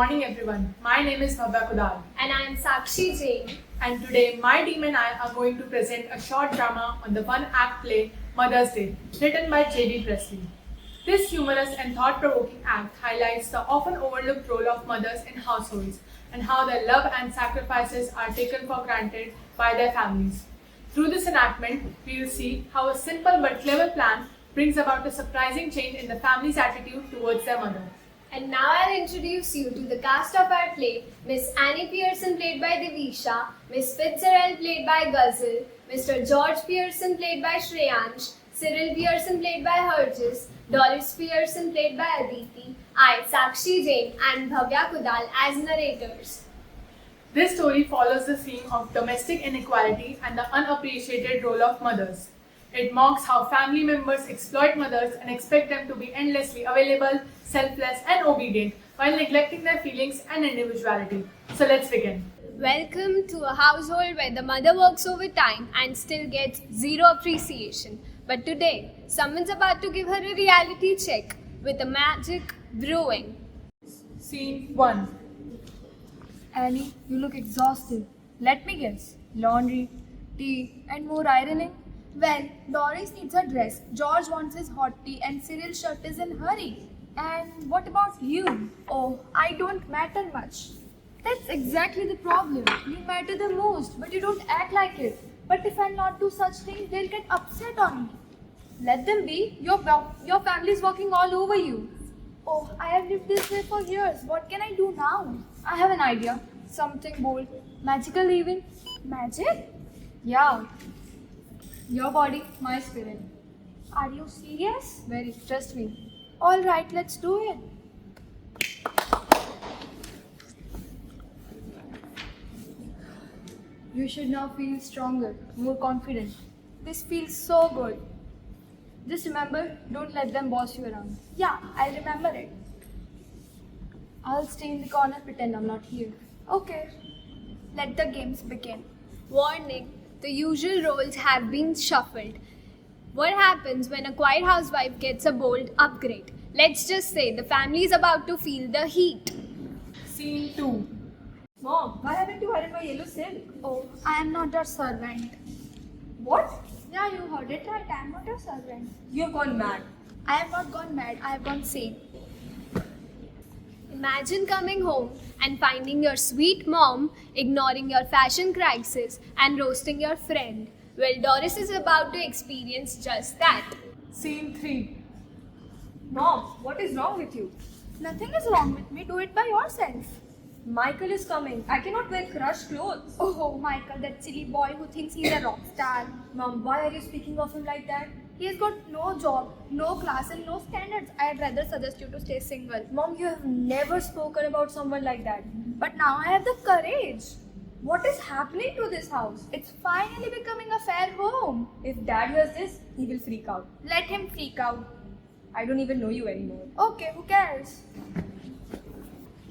morning everyone. My name is Bhavya Kudal. And I am Sakshi Jain. And today my team and I are going to present a short drama on the one-act play Mother's Day, written by J.D. Presley. This humorous and thought-provoking act highlights the often overlooked role of mothers in households and how their love and sacrifices are taken for granted by their families. Through this enactment, we will see how a simple but clever plan brings about a surprising change in the family's attitude towards their mother. And now I'll introduce you to the cast of our play: Miss Annie Pearson played by Divisha, Miss Fitzgerald played by Ghazal, Mr. George Pearson played by Shreyansh, Cyril Pearson played by Hergis, Doris Pearson played by Aditi, I, Sakshi Jain, and Bhavya Kudal as narrators. This story follows the theme of domestic inequality and the unappreciated role of mothers. It mocks how family members exploit mothers and expect them to be endlessly available, selfless, and obedient while neglecting their feelings and individuality. So let's begin. Welcome to a household where the mother works overtime and still gets zero appreciation. But today, someone's about to give her a reality check with a magic brewing. Scene 1. Annie, you look exhausted. Let me guess. Laundry, tea, and more ironing? Well, Doris needs a dress, George wants his hot tea, and Cyril's shirt is in hurry. And what about you? Oh, I don't matter much. That's exactly the problem. You matter the most, but you don't act like it. But if I not do such things, they'll get upset on me. Let them be. Your family's walking all over you. Oh, I have lived this way for years. What can I do now? I have an idea. Something bold. Magical even. Magic? Yeah. Your body, my spirit. Are you serious? Very. Trust me. Alright, let's do it. You should now feel stronger, more confident. This feels so good. Just remember, don't let them boss you around. Yeah, I'll remember it. I'll stay in the corner, pretend I'm not here. Okay. Let the games begin. Warning, the usual roles have been shuffled. What happens when a quiet housewife gets a bold upgrade? Let's just say the family is about to feel the heat. Scene 2. Mom, why haven't you ironed my yellow silk? Oh, I am not your servant. What? Yeah, you heard it right. I am not your servant. You have gone mad. I have not gone mad. I have gone sane. Imagine coming home and finding your sweet mom ignoring your fashion crisis and roasting your friend. Well, Doris is about to experience just that. Scene 3. Mom, what is wrong with you? Nothing is wrong with me. Do it by yourself. Michael is coming. I cannot wear crushed clothes. Oh, Michael, that silly boy who thinks he's a rock star. Mom, why are you speaking of him like that? He has got no job, no class, and no standards. I'd rather suggest you to stay single. Mom, you have never spoken about someone like that. But now I have the courage. What is happening to this house? It's finally becoming a fair home. If Dad hears this, he will freak out. Let him freak out. I don't even know you anymore. Okay, who cares?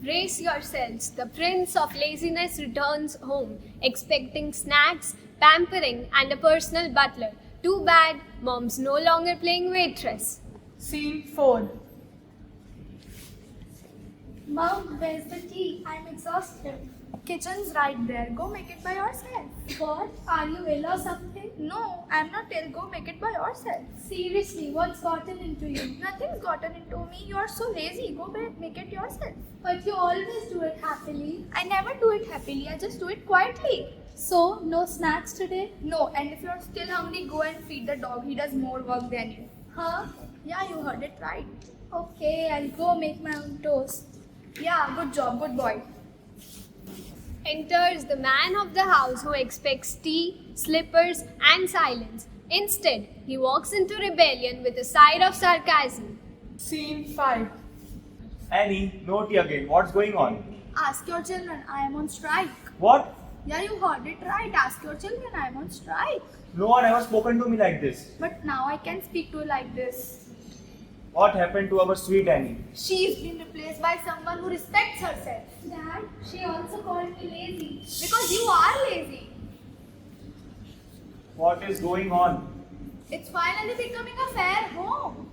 Brace yourselves. The prince of laziness returns home, expecting snacks, pampering, and a personal butler. Too bad, mom's no longer playing waitress. Scene 4. Mom, where's the tea? I'm exhausted. Kitchen's right there. Go make it by yourself. What? Are you ill or something? No, I'm not ill. Go make it by yourself. Seriously, what's gotten into you? Nothing's gotten into me. You're so lazy. Go make it yourself. But you always do it happily. I never do it happily. I just do it quietly. So, no snacks today? No, and if you're still hungry, go and feed the dog. He does more work than you. Huh? Yeah, you heard it right. Okay, I'll go make my own toast. Yeah, good job, good boy. Enters the man of the house who expects tea, slippers, and silence. Instead, he walks into rebellion with a side of sarcasm. Scene 5. Annie, no tea again. What's going on? Ask your children, I am on strike. What? Yeah, you heard it right. Ask your children, I am on strike. No one ever spoken to me like this. But now I can speak to you like this. What happened to our sweet Annie? She's been replaced by someone who respects herself. Dad, she also called me lazy. Because you are lazy. What is going on? It's finally becoming a fair home.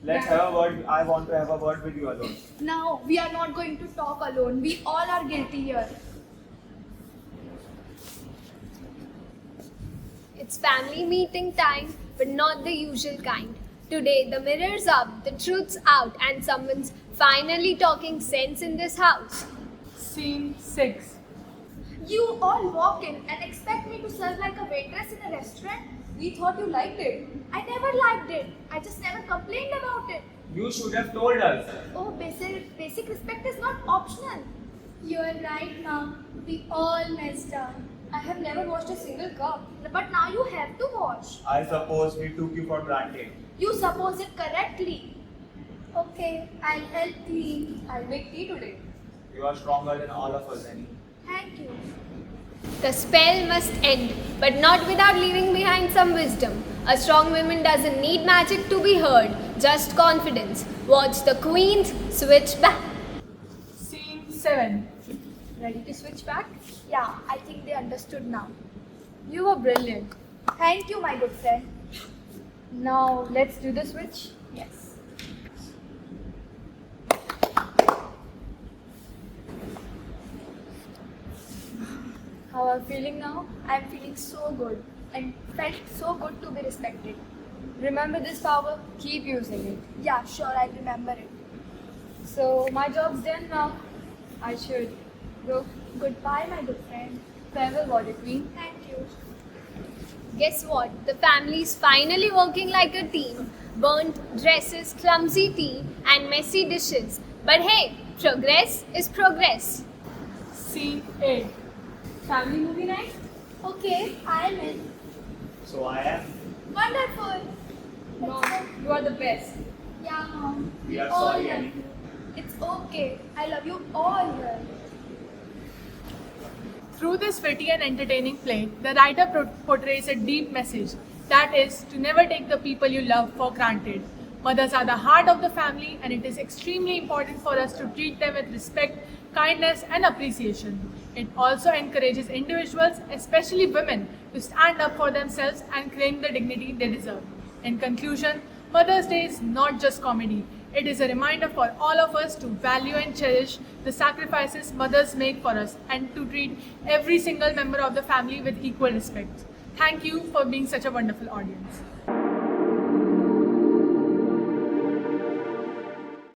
Let's have a word. I want to have a word with you alone. Now, we are not going to talk alone. We all are guilty here. It's family meeting time, but not the usual kind. Today, the mirror's up, the truth's out, and someone's finally talking sense in this house. Scene 6. You all walk in and expect me to serve like a waitress in a restaurant? We thought you liked it. I never liked it. I just never complained about it. You should have told us. Oh, basic respect is not optional. You're right, Mom. We all messed up. I have never washed a single cup. But now you have to wash. I suppose we took you for granted. You suppose it correctly. Okay, I'll help clean. I'll make tea today. You are stronger than all of us, Annie. Thank you. The spell must end, but not without leaving behind some wisdom. A strong woman doesn't need magic to be heard, just confidence. Watch the queens switch back. Scene 7. Ready to switch back? Yeah, I think they understood now. You were brilliant. Thank you, my good friend. Now let's do the switch. Yes. How are you feeling now? I'm feeling so good and felt so good to be respected. Remember this power? Keep using it. Yeah, sure, I'll remember it. So my job's done now. I should go. Goodbye, my good friend. Farewell, Warrior Queen. Thank you. Guess what? The family's finally working like a team. Burnt dresses, clumsy tea, and messy dishes. But hey, progress is progress. Scene 8. Family movie night? Okay, I'm in. So I am. Wonderful. No, you are the best. Yeah, Mom. We are all sorry, love Annie. you. It's okay. I love you all here. Through this witty and entertaining play, the writer portrays a deep message, that is, to never take the people you love for granted. Mothers are the heart of the family, and it is extremely important for us to treat them with respect, kindness, and appreciation. It also encourages individuals, especially women, to stand up for themselves and claim the dignity they deserve. In conclusion, Mother's Day is not just comedy. It is a reminder for all of us to value and cherish the sacrifices mothers make for us and to treat every single member of the family with equal respect. Thank you for being such a wonderful audience.